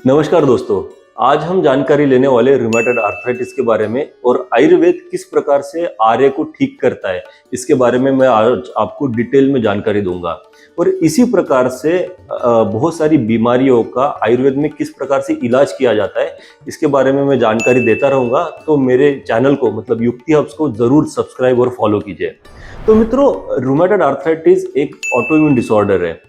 नमस्कार दोस्तों। आज हम जानकारी लेने वाले रूमेटॉइड आर्थराइटिस के बारे में और आयुर्वेद किस प्रकार से आर्य को ठीक करता है, इसके बारे में मैं आज आपको डिटेल में जानकारी दूंगा। और इसी प्रकार से बहुत सारी बीमारियों का आयुर्वेद में किस प्रकार से इलाज किया जाता है, इसके बारे में मैं जानकारी देता रहूंगा। तो मेरे चैनल को मतलब युक्ति हब्स को जरूर सब्सक्राइब और फॉलो कीजिए। तो मित्रों, रूमेटॉइड आर्थराइटिस एक ऑटोइम्यून डिसऑर्डर है।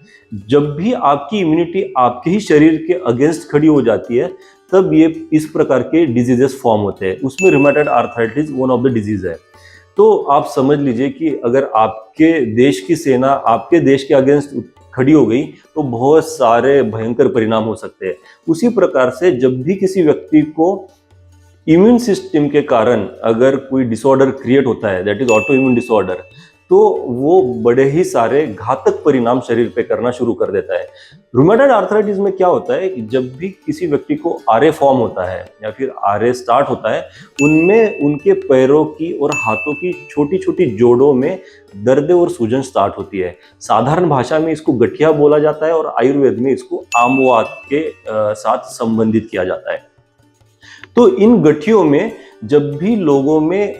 जब भी आपकी इम्यूनिटी आपके ही शरीर के अगेंस्ट खड़ी हो जाती है, तब ये इस प्रकार के डिजीजेस फॉर्म होते हैं। उसमें rheumatoid arthritis one of the disease है। तो आप समझ लीजिए कि अगर आपके देश की सेना आपके देश के अगेंस्ट खड़ी हो गई तो बहुत सारे भयंकर परिणाम हो सकते हैं। उसी प्रकार से जब भी किसी व्यक्ति को इम्यून सिस्टम के कारण अगर कोई डिसऑर्डर क्रिएट होता है, that is auto immune disorder, तो वो बड़े ही सारे घातक परिणाम शरीर पे करना शुरू कर देता है। रूमेटॉइड आर्थराइटिस में क्या होता है कि जब भी किसी व्यक्ति को आरए फॉर्म होता है या फिर आरए स्टार्ट होता है, उनमें उनके पैरों की और हाथों की छोटी छोटी जोड़ों में दर्द और सूजन स्टार्ट होती है। साधारण भाषा में इसको गठिया बोला जाता है और आयुर्वेद में इसको आमवात के साथ संबंधित किया जाता है। तो इन गठियों में जब भी लोगों में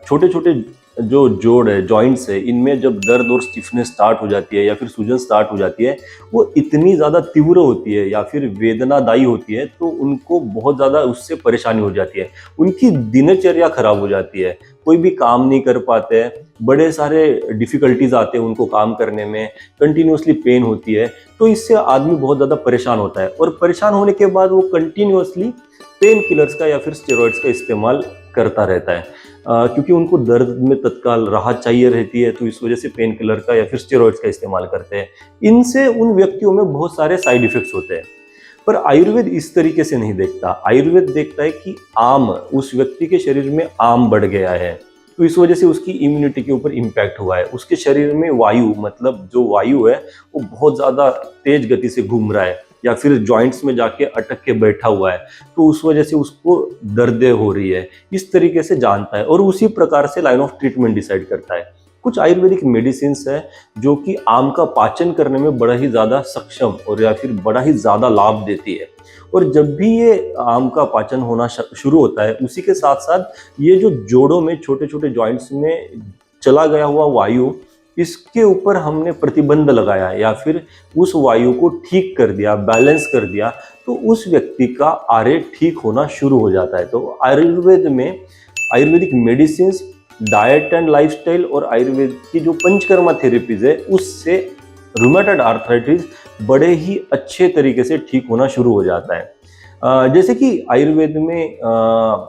छोटे छोटे जो जोड़ है, जॉइंट्स है, इनमें जब दर्द और स्टिफनेस स्टार्ट हो जाती है या फिर सूजन स्टार्ट हो जाती है, वो इतनी ज़्यादा तीव्र होती है या फिर वेदनादायी होती है, तो उनको बहुत ज़्यादा उससे परेशानी हो जाती है। उनकी दिनचर्या खराब हो जाती है, कोई भी काम नहीं कर पाते हैं, बड़े सारे डिफ़िकल्टीज आते हैं उनको काम करने में, कंटिन्यूसली पेन होती है। तो इससे आदमी बहुत ज़्यादा परेशान होता है और परेशान होने के बाद वो कंटिन्यूसली पेन किलर्स का या फिर स्टेरॉइड्स का इस्तेमाल करता रहता है, क्योंकि उनको दर्द में तत्काल राहत चाहिए रहती है। तो इस वजह से पेन किलर का या फिर स्टेरॉइड्स का इस्तेमाल करते हैं। इनसे उन व्यक्तियों में बहुत सारे साइड इफेक्ट्स होते हैं। पर आयुर्वेद इस तरीके से नहीं देखता। आयुर्वेद देखता है कि आम उस व्यक्ति के शरीर में आम बढ़ गया है, तो इस वजह से उसकी इम्यूनिटी के ऊपर इम्पैक्ट हुआ है। उसके शरीर में वायु मतलब जो वायु है वो बहुत ज़्यादा तेज गति से घूम रहा है या फिर जॉइंट्स में जाके अटक के बैठा हुआ है, तो उस वजह से उसको दर्दें हो रही है। इस तरीके से जानता है और उसी प्रकार से लाइन ऑफ ट्रीटमेंट डिसाइड करता है। कुछ आयुर्वेदिक मेडिसिन है जो कि आम का पाचन करने में बड़ा ही ज़्यादा सक्षम और या फिर बड़ा ही ज़्यादा लाभ देती है। और जब भी ये आम का पाचन होना शुरू होता है, उसी के साथ साथ ये जो जोड़ों में छोटे छोटे जॉइंट्स में चला गया हुआ वायु, इसके ऊपर हमने प्रतिबंध लगाया या फिर उस वायु को ठीक कर दिया, बैलेंस कर दिया, तो उस व्यक्ति का आर्य ठीक होना शुरू हो जाता है। तो आयुर्वेद में Ayurvedic medicine, diet and lifestyle और आयुर्वेद की जो पंचकर्मा थेरेपीज है, उससे रूमेटॉइड आर्थराइटिस बड़े ही अच्छे तरीके से ठीक होना शुरू हो जाता है। जैसे कि आयुर्वेद में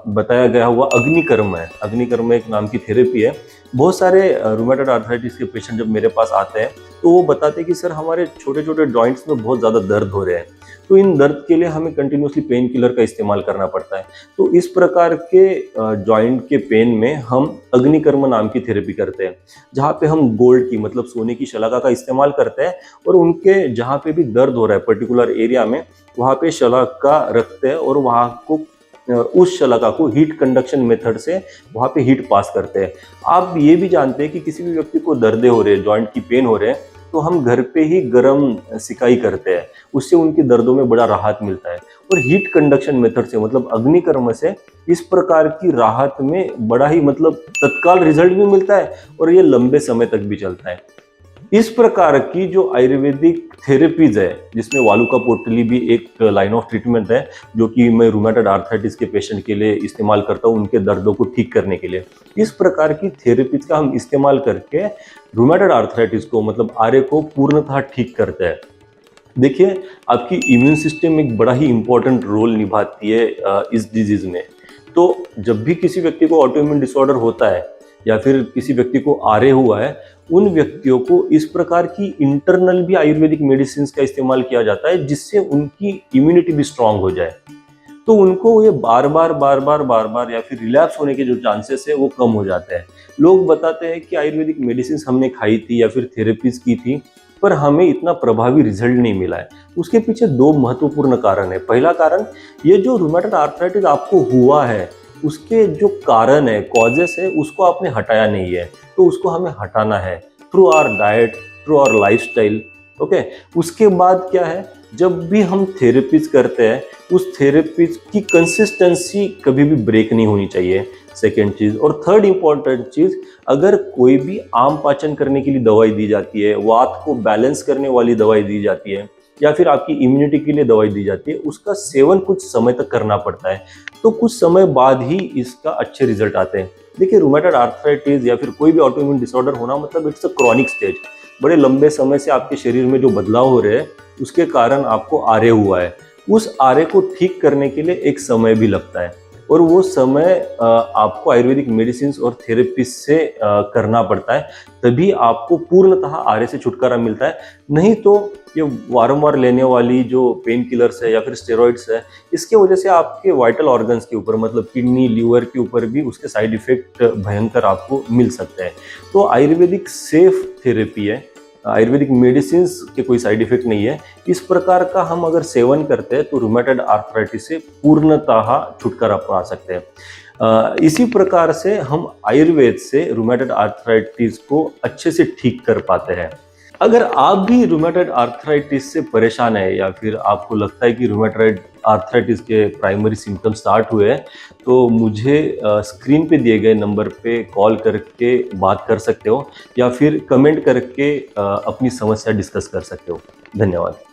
बताया गया हुआ अग्निकर्म है। अग्निकर्म एक नाम की थेरेपी है। बहुत सारे रूमेटॉइड आर्थराइटिस के पेशेंट जब मेरे पास आते हैं तो वो बताते हैं कि सर हमारे छोटे छोटे जॉइंट्स में बहुत ज़्यादा दर्द हो रहे हैं, तो इन दर्द के लिए हमें कंटिन्यूसली पेन किलर का इस्तेमाल करना पड़ता है। तो इस प्रकार के जॉइंट के पेन में हम अग्निकर्म नाम की थेरेपी करते हैं, जहाँ पे हम गोल्ड की मतलब सोने की शलाका का इस्तेमाल करते हैं और उनके जहाँ पे भी दर्द हो रहा है पर्टिकुलर एरिया में, वहाँ पे शलाका रखते हैं और वहाँ को उस शलाका को हीट कंडक्शन मेथड से वहाँ पे हीट पास करते हैं। आप ये भी जानते हैं कि किसी भी व्यक्ति को दर्दे हो रहे हैं, जॉइंट की पेन हो रहे हैं, तो हम घर पे ही गर्म सिकाई करते हैं, उससे उनकी दर्दों में बड़ा राहत मिलता है। और हीट कंडक्शन मेथड से मतलब अग्निकर्म से इस प्रकार की राहत में बड़ा ही मतलब तत्काल रिजल्ट भी मिलता है और ये लंबे समय तक भी चलता है। इस प्रकार की जो आयुर्वेदिक थेरेपीज है, जिसमें वालुका पोटली भी एक लाइन ऑफ ट्रीटमेंट है, जो कि मैं रूमेटॉइड आर्थराइटिस के पेशेंट के लिए इस्तेमाल करता हूँ उनके दर्दों को ठीक करने के लिए। इस प्रकार की थेरेपीज का हम इस्तेमाल करके रूमेटॉइड आर्थराइटिस को मतलब आर्य को पूर्णतः ठीक करते हैं। देखिए, आपकी इम्यून सिस्टम एक बड़ा ही इंपॉर्टेंट रोल निभाती है इस डिजीज में। तो जब भी किसी व्यक्ति को ऑटो इम्यून डिसऑर्डर होता है या फिर किसी व्यक्ति को आर्य हुआ है, उन व्यक्तियों को इस प्रकार की इंटरनल भी आयुर्वेदिक मेडिसिन का इस्तेमाल किया जाता है, जिससे उनकी इम्यूनिटी भी स्ट्रांग हो जाए। तो उनको ये बार बार या फिर रिलैप्स होने के जो चांसेस है वो कम हो जाते हैं। लोग बताते हैं कि आयुर्वेदिक मेडिसिन हमने खाई थी या फिर थेरेपीज की थी, पर हमें इतना प्रभावी रिजल्ट नहीं मिला है। उसके पीछे दो महत्वपूर्ण कारण है। पहला कारण, ये जो रूमेटॉइड आर्थराइटिस आपको हुआ है, उसके जो कारण है, कॉजेस है, उसको आपने हटाया नहीं है, तो उसको हमें हटाना है through our diet, through our lifestyle. Okay, उसके बाद क्या है, जब भी हम थेरेपीज करते हैं उस थेरेपी की कंसिस्टेंसी कभी भी ब्रेक नहीं होनी चाहिए, सेकेंड चीज़। और थर्ड इम्पॉर्टेंट चीज़, अगर कोई भी आम पाचन करने के लिए दवाई दी जाती है, वात को बैलेंस करने वाली दवाई दी जाती है, या फिर आपकी इम्यूनिटी के लिए दवाई दी जाती है, उसका सेवन कुछ समय तक करना पड़ता है, तो कुछ समय बाद ही इसका अच्छे रिजल्ट आते हैं। देखिए, रूमेटॉइड आर्थराइटिस या फिर कोई भी ऑटोइम्यून डिसऑर्डर होना मतलब इट्स अ क्रॉनिक स्टेज। बड़े लंबे समय से आपके शरीर में जो बदलाव हो रहे हैं उसके कारण आपको आर्य हुआ है। उस आर्य को ठीक करने के लिए एक समय भी लगता है, और वो समय आपको आयुर्वेदिक मेडिसिन और थेरेपी से करना पड़ता है, तभी आपको पूर्णतः आर्य से छुटकारा मिलता है। नहीं तो ये वारंवार लेने वाली जो पेन किलर्स है या फिर स्टेरॉइड्स है, इसके वजह से आपके वाइटल ऑर्गन्स के ऊपर मतलब किडनी, लीवर के ऊपर भी उसके साइड इफेक्ट भयंकर आपको मिल सकते हैं। तो आयुर्वेदिक सेफ थेरेपी है, आयुर्वेदिक मेडिसिन के कोई साइड इफेक्ट नहीं है। इस प्रकार का हम अगर सेवन करते हैं तो रूमेटॉइड आर्थराइटिस से पूर्णतः छुटकारा पा सकते हैं। इसी प्रकार से हम आयुर्वेद से रूमेटॉइड आर्थराइटिस को अच्छे से ठीक कर पाते हैं। अगर आप भी रूमेटॉइड आर्थराइटिस से परेशान है, या फिर आपको लगता है कि रूमेटॉइड आर्थराइटिस के प्राइमरी सिम्टम्स स्टार्ट हुए हैं, तो मुझे स्क्रीन पे दिए गए नंबर पे कॉल करके बात कर सकते हो, या फिर कमेंट करके अपनी समस्या डिस्कस कर सकते हो। धन्यवाद।